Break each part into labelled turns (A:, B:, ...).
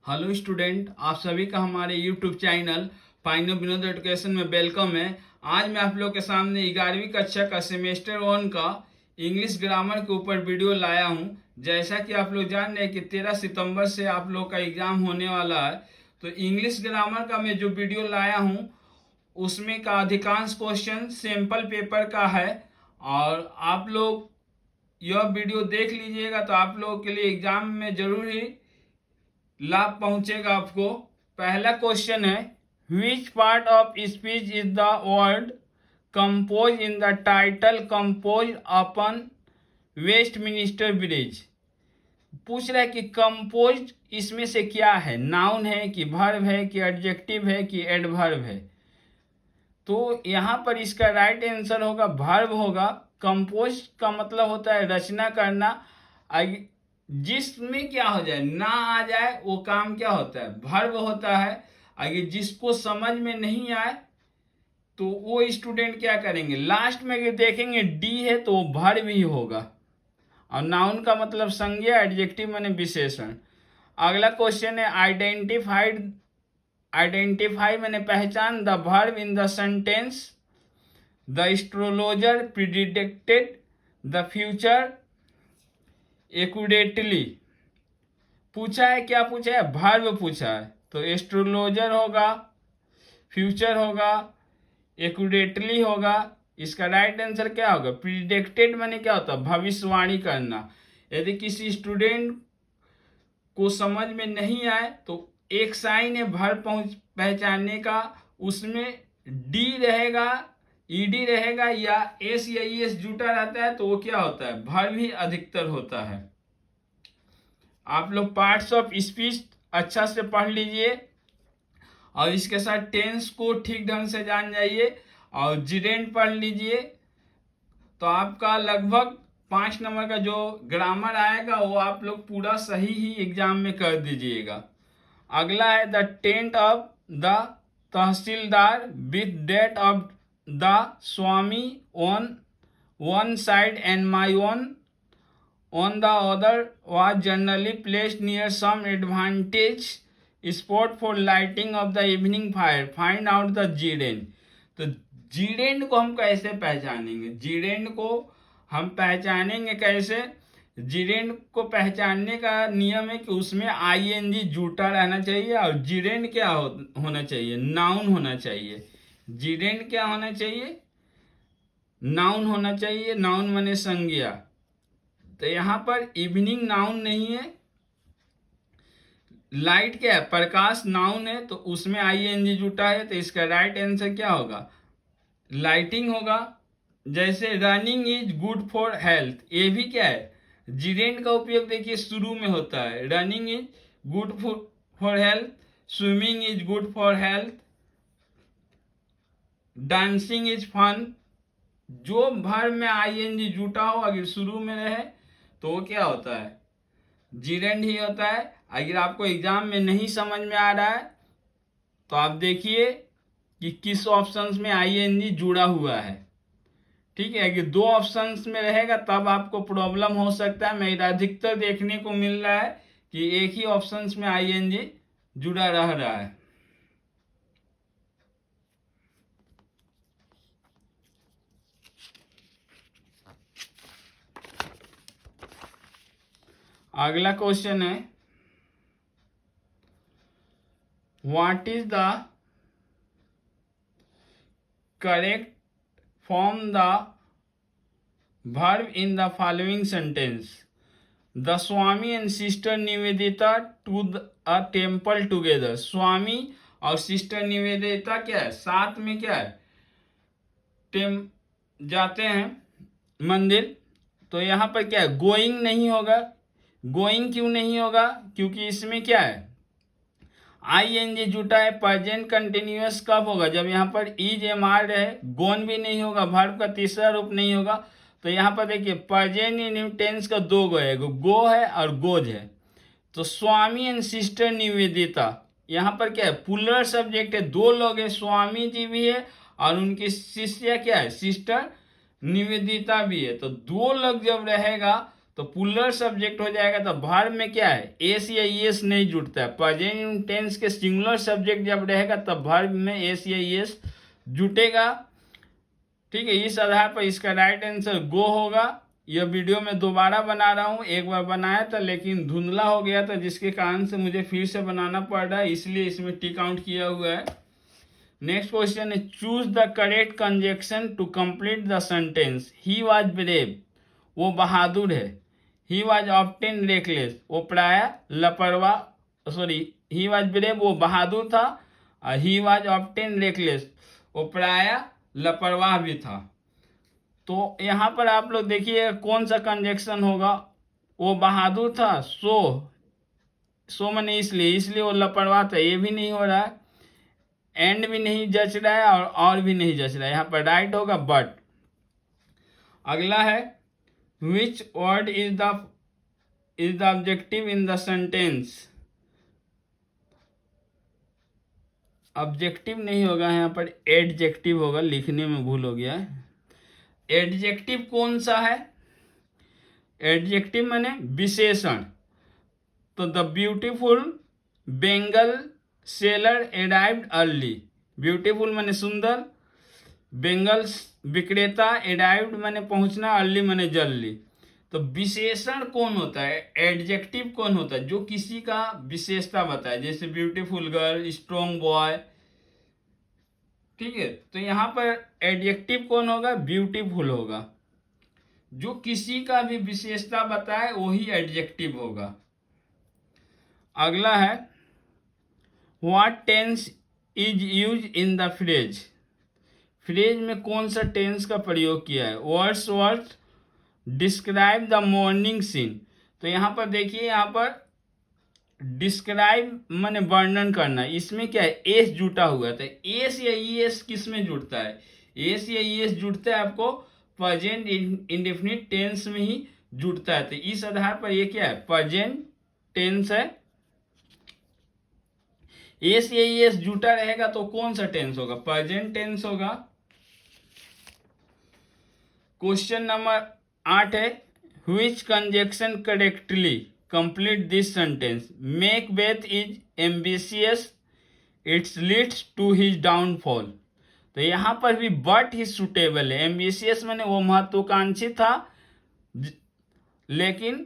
A: Hello student, आप सभी का हमारे यूट्यूब चैनल पाइनो विनोद एजुकेशन में वेलकम है। आज मैं आप लोग के सामने 11वीं कक्षा का सेमेस्टर 1 का इंग्लिश ग्रामर के ऊपर वीडियो लाया हूं। जैसा कि आप लोग जान रहे हैं कि 13 सितंबर से आप लोग का एग्ज़ाम होने वाला है, तो इंग्लिश ग्रामर का मैं जो वीडियो लाया हूं उसमें का अधिकांश क्वेश्चन सैम्पल पेपर का है। और आप लोग यह वीडियो देख लीजिएगा तो आप लोगों के लिए एग्ज़ाम में ज़रूर ही लाभ पहुंचेगा आपको। पहला क्वेश्चन है, which part of speech is the word compose in the title compose upon Westminster bridge. पूछ रहा है कि कंपोज इसमें से क्या है, नाउन है कि वर्ब है कि एडजेक्टिव है कि एडवर्ब है। तो यहाँ पर इसका राइट आंसर होगा वर्ब होगा। कंपोज का मतलब होता है रचना करना। जिसमें क्या हो जाए, ना आ जाए, वो काम क्या होता है, वर्ब होता है। अगर जिसको समझ में नहीं आए तो वो स्टूडेंट क्या करेंगे, लास्ट में अगर देखेंगे डी है तो वो वर्ब ही होगा। और नाउन का मतलब संज्ञा, एडजेक्टिव माने विशेषण। अगला क्वेश्चन है, आइडेंटिफाई मैंने पहचान the verb in the sentence the astrologer predicted the future accurately. पूछा है, क्या पूछा है, वर्ब पूछा है। तो एस्ट्रोलॉजर होगा, फ्यूचर होगा, एक्यूरेटली होगा। इसका राइट आंसर क्या होगा, प्रिडिक्टेड माने क्या होता है, भविष्यवाणी करना। यदि किसी स्टूडेंट को समझ में नहीं आए तो एक साइन है वर्ब पहचानने का, उसमें डी रहेगा, ईडी रहेगा या एस या ईएस जुटा रहता है तो वो क्या होता है, वर्ब ही अधिकतर होता है। आप लोग पार्ट्स ऑफ स्पीच अच्छा से पढ़ लीजिए और इसके साथ टेंस को ठीक ढंग से जान जाइए और जिरेंट पढ़ लीजिए। तो आपका लगभग 5 नंबर का जो ग्रामर आएगा वो आप लोग पूरा सही ही एग्जाम में कर दीजिएगा। अगला है, the tent of the tehsildar with date of the swami on one side and my on the other was generally placed near some advantage spot for lighting of the evening fire. Find out the gerund. तो जीरेंड को हम कैसे पहचानेंगे, जीरेंड को हम पहचानेंगे कैसे। जीरेंड को पहचानने का नियम है कि उसमें आईएनजी जुटा रहना चाहिए और जीरेंड क्या होना चाहिए, नाउन होना चाहिए। जीरेंड क्या होना चाहिए, नाउन होना चाहिए। नाउन माने संज्ञा। तो यहां पर इवनिंग नाउन नहीं है, लाइट क्या है, प्रकाश नाउन है, तो उसमें आईएनजी जुटा है। तो इसका राइट आंसर क्या होगा, लाइटिंग होगा। जैसे running is good for health, ये भी क्या है, जीरेंड का उपयोग देखिए शुरू में होता है। Running is good for health, swimming is good for health, dancing is fun. जो भर में आईएनजी जुटा हो अगर शुरू में रहे तो वो क्या होता है, जीरेंड ही होता है। अगर आपको एग्जाम में नहीं समझ में आ रहा है तो आप देखिए कि किस ऑप्शंस में आईएनजी जुड़ा हुआ है। ठीक है, अगर 2 ऑप्शंस में रहेगा तब आपको प्रॉब्लम हो सकता है। मेरा अधिकतर देखने को मिल रहा है कि एक ही ऑप्शंस में आईएनजी जुड़ा रह रहा है। अगला क्वेश्चन है, what is the correct form the verb in the following sentence. The Swami and sister Nivedita to a temple together. स्वामी और सिस्टर निवेदिता क्या है, साथ में क्या है, जाते हैं मंदिर। तो यहाँ पर क्या है, गोइंग नहीं होगा। गोइंग क्यों नहीं होगा, क्योंकि इसमें क्या है, आईएनजी जुटा है। प्रेजेंट कंटिन्यूअस कब होगा, जब यहाँ पर इज एम आर रहे। गोन भी नहीं होगा, वर्ब का तीसरा रूप नहीं होगा। तो यहाँ पर देखिए प्रेजेंट टेंस का 2 गो है, गो है और गोज है। तो स्वामी एंड सिस्टर निवेदिता, यहाँ पर क्या है, पुलर सब्जेक्ट है, 2 लोग है, स्वामी जी भी है और उनकी शिष्या क्या है, सिस्टर निवेदिता भी है। तो 2 लोग जब रहेगा तो पुलर सब्जेक्ट हो जाएगा। तो वर्ब में क्या है, एस या ईएस नहीं जुड़ता है। प्रेजेंट टेंस के सिंगुलर सब्जेक्ट जब रहेगा तब वर्ब में एस या ईएस जुटेगा। ठीक है, इस आधार पर इसका राइट आंसर गो होगा। यह वीडियो मैं दोबारा बना रहा हूँ, एक बार बनाया था लेकिन धुंधला हो गया था, जिसके कारण से मुझे फिर से बनाना पड़ रहा है, इसलिए इसमें टिक आउट किया हुआ है। नेक्स्ट क्वेश्चन है, choose the correct conjunction to complete the sentence. He was brave, वो बहादुर है। ही वॉज ऑफ्टेन रेकलेस, वो प्राय लापरवाह, सॉरी, ही वॉज ब्रेव वो बहादुर था, और ही वॉज ऑफ्टेन रेकलेस वो प्राय लापरवाह भी था। तो यहाँ पर आप लोग देखिए कौन सा कंजक्शन होगा। वो बहादुर था, सो मैंने इसलिए वो लापरवाह था, ये भी नहीं हो रहा है, एंड भी नहीं जच रहा है और भी नहीं जच रहा है। यहाँ पर राइट होगा बट। अगला है, which word is the objective in the sentence. Objective नहीं होगा, यहाँ पर एडजेक्टिव होगा, लिखने में भूल हो गया है। एडजेक्टिव कौन सा है, एडजेक्टिव माने विशेषण। तो the beautiful Bengal seller arrived early. Beautiful माने सुंदर, बेंगल्स विक्रेता, अराइव्ड माने पहुंचना, अर्ली माने जल्दी। तो विशेषण कौन होता है, एडजेक्टिव कौन होता है, जो किसी का विशेषता बताए, जैसे ब्यूटीफुल गर्ल, स्ट्रॉन्ग बॉय। ठीक है, तो यहाँ पर एडजेक्टिव कौन होगा, ब्यूटीफुल होगा। जो किसी का भी विशेषता बताए वही एडजेक्टिव होगा। अगला है, what tense is use in the phrase. Phrase में कौन सा टेंस का प्रयोग किया है, Wordsworth describe the morning scene. तो यहाँ पर देखिए, यहाँ पर डिस्क्राइब माने वर्णन करना, इसमें क्या है, एस जुटा हुआ है। तो एस या ईएस किस में जुड़ता है, एस या ईएस जुड़ता है आपको प्रेजेंट इंडेफिनिट टेंस में ही जुड़ता है। तो इस आधार पर ये क्या है, प्रेजेंट टेंस है। एस या ईएस जुटा रहेगा तो कौन सा टेंस होगा, प्रेजेंट टेंस होगा। क्वेश्चन नंबर 8 है, which conjunction correctly complete this sentence. Macbeth is ambitious, its leads to his downfall. तो यहाँ पर भी बट ही सुटेबल है। एम्बिशियस माने वो महत्वाकांक्षी था, लेकिन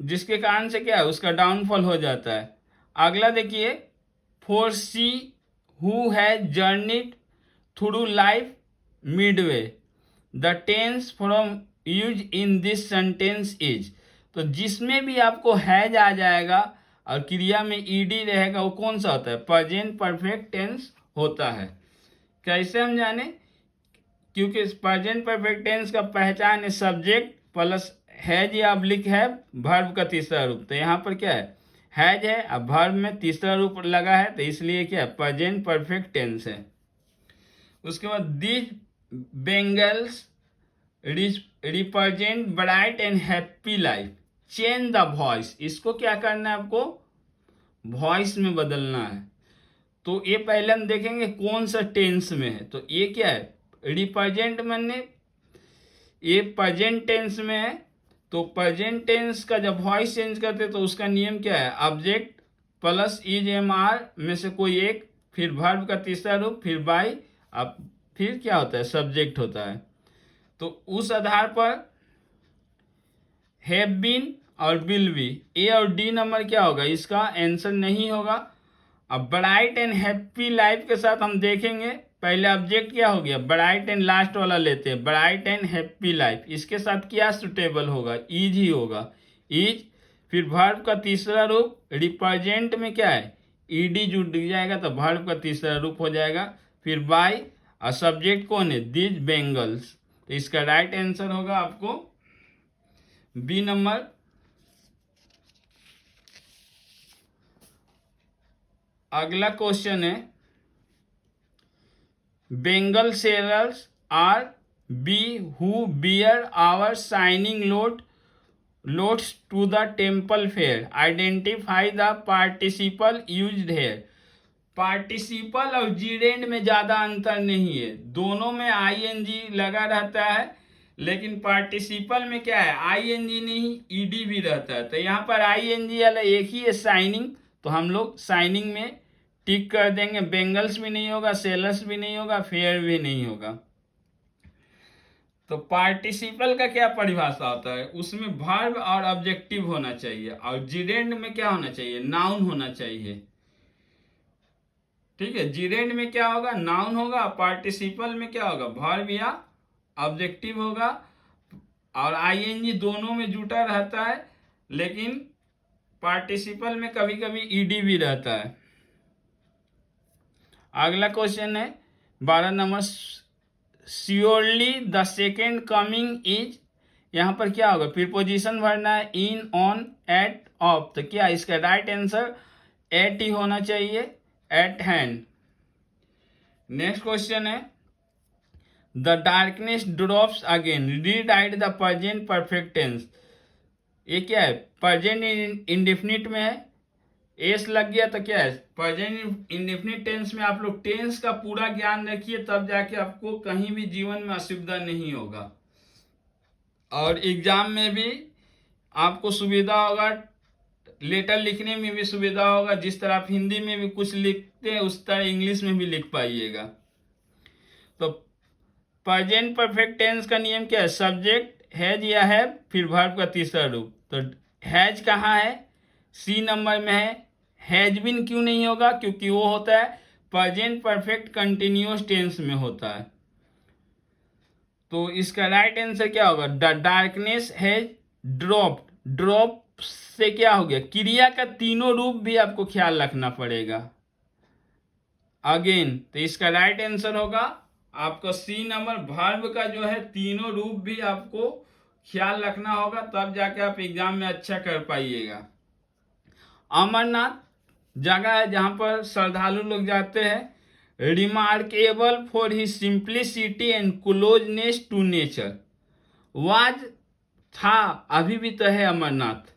A: जिसके कारण से क्या है, उसका डाउनफॉल हो जाता है। अगला देखिए, for she who has journeyed through life midway, the tense from use in this sentence is. तो जिसमें भी आपको हैज आ जाएगा और क्रिया में ईडी रहेगा, वो कौन सा होता है, प्रेजेंट परफेक्ट टेंस होता है। कैसे हम जाने, क्योंकि प्रेजेंट परफेक्ट टेंस का पहचान है सब्जेक्ट प्लस हैज या अब्लिक है, वर्ब का तीसरा रूप। तो यहाँ पर क्या है, हैज है, अब वर्ब में तीसरा रूप लगा है, तो इसलिए क्या है, प्रेजेंट परफेक्ट टेंस है। उसके बाद these bangles represent bright and happy life, change the voice. इसको क्या करना है, आपको वॉइस में बदलना है। तो ये पहले हम देखेंगे कौन सा टेंस में है। तो ये क्या है, रिप्रेजेंट माने ये प्रेजेंट टेंस में है। तो प्रेजेंट टेंस का जब वॉइस चेंज करते तो उसका नियम क्या है, object plus is am are में से कोई एक, फिर वर्ब का तीसरा रूप, फिर बाय, अब फिर क्या होता है, सब्जेक्ट होता है। तो उस आधार पर हैव बीन और विल बी, ए और डी नंबर क्या होगा, इसका आंसर नहीं होगा। अब ब्राइट एंड हैप्पी लाइफ के साथ हम देखेंगे, पहले ऑब्जेक्ट क्या हो गया, ब्राइट एंड लास्ट वाला लेते हैं, ब्राइट एंड हैप्पी लाइफ, इसके साथ क्या सुटेबल होगा, इज ही होगा, इज। फिर वर्ब का तीसरा रूप, रिप्रेजेंट में क्या है, ईडी जुड़ जाएगा तो वर्ब का तीसरा रूप हो जाएगा। फिर बाय, और सब्जेक्ट कौन है, दिस बेंगल्स। तो इसका राइट आंसर होगा आपको बी नंबर। अगला क्वेश्चन है, bangle sellers are we who bear our shining loads to the temple fair, identify the participle used here. Participle और जीरेंड में ज़्यादा अंतर नहीं है, दोनों में आईएनजी लगा रहता है, लेकिन पार्टिसिपल में क्या है, आईएनजी नहीं ईडी भी रहता है। तो यहाँ पर आईएनजी वाला एक ही है साइनिंग, तो हम लोग साइनिंग में टिक कर देंगे। बेंगल्स भी नहीं होगा, सेलर्स भी नहीं होगा, फेयर भी नहीं होगा। तो पार्टिसिपल का क्या परिभाषा होता है, उसमें वर्ब और ऑब्जेक्टिव होना चाहिए, और जिरेंड में क्या होना चाहिए, नाउन होना चाहिए। ठीक है, जिरेंड में क्या होगा, नाउन होगा, पार्टिसिपल में क्या होगा, वर्ब या ऑब्जेक्टिव होगा, और आईएनजी दोनों में जुटा रहता है, लेकिन पार्टिसिपल में कभी कभी ईडी भी रहता है। अगला क्वेश्चन है 12 number, surely the second coming is, यहाँ पर क्या होगा, प्रीपोजिशन भरना है, इन, ऑन, एट, ऑफ। तो क्या इसका राइट आंसर एट ही होना चाहिए, एट हैंड। नेक्स्ट क्वेश्चन है the darkness drops again, rewrite the present perfect tense. ये क्या है, प्रेजेंट इंडेफिनिट में है, एस लग गया तो क्या है, प्रेजेंट इंडेफिनिट टेंस में आप लोग टेंस का पूरा ज्ञान रखिए, तब जाके आपको कहीं भी जीवन में असुविधा नहीं होगा, और एग्जाम में भी आपको सुविधा होगा, लेटर लिखने में भी सुविधा होगा। जिस तरह आप हिंदी में भी कुछ लिखते हैं उस तरह इंग्लिश में भी लिख पाइएगा। तो प्रेजेंट परफेक्ट टेंस का नियम क्या है, सब्जेक्ट हैज या हैव, फिर वर्ब का तीसरा रूप। तो हैज कहाँ है, सी नंबर में है। हैज बीन क्यों नहीं होगा, क्योंकि वो होता है प्रेजेंट परफेक्ट कंटिन्यूअस टेंस में होता है। तो इसका राइट आंसर क्या होगा, the darkness has dropped. Drop से क्या हो गया, क्रिया का तीनों रूप भी आपको ख्याल रखना पड़ेगा अगेन। तो इसका राइट आंसर होगा आपका सी नंबर, वर्ब का जो है तीनों रूप भी आपको ख्याल रखना होगा, तब जाके आप एग्जाम में अच्छा कर पाइएगा। अमरनाथ जगह है जहां पर श्रद्धालु लोग जाते हैं। Remarkable for he simplicity and closeness to nature, was था, अभी भी तो है अमरनाथ।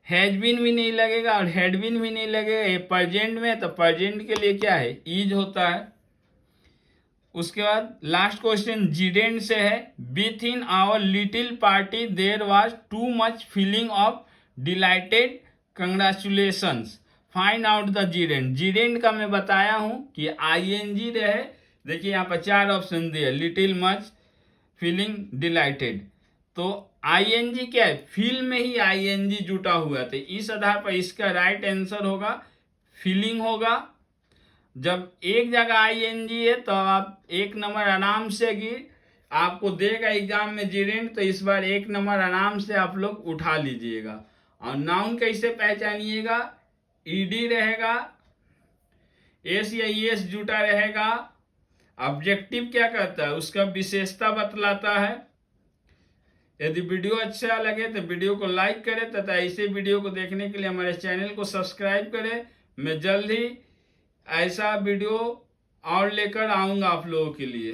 A: हैज बीन भी नहीं लगेगा और हैड बीन भी नहीं लगेगा, ये प्रेजेंट में, तो प्रेजेंट के लिए क्या है, इज होता है। उसके बाद लास्ट क्वेश्चन जिरेंड से है, within our little party there was too much feeling of delighted, congratulations, find out the जिरेंड। जिरेंड का मैं बताया हूं कि आईएनजी रहे, देखिए यहाँ पर 4 ऑप्शन दिए, लिटिल, मच, फीलिंग, डिलाइटेड। तो आईएनजी क्या है, फील में ही आईएनजी जुटा हुआ था, इस आधार पर इसका राइट आंसर होगा फीलिंग होगा। जब एक जगह आईएनजी है तो आप 1 नंबर आराम से गिर आपको देगा एग्जाम में जिरेंड, तो इस बार 1 नंबर आराम से आप लोग उठा लीजिएगा। और नाउन कैसे पहचानिएगा, ईडी रहेगा, एस या एस जुटा रहेगा। ऑब्जेक्टिव क्या करता है, उसका विशेषता बतलाता है। यदि वीडियो अच्छा लगे तो वीडियो को लाइक करें तथा ऐसे वीडियो को देखने के लिए हमारे चैनल को सब्सक्राइब करें। मैं जल्द ही ऐसा वीडियो और लेकर आऊँगा आप लोगों के लिए।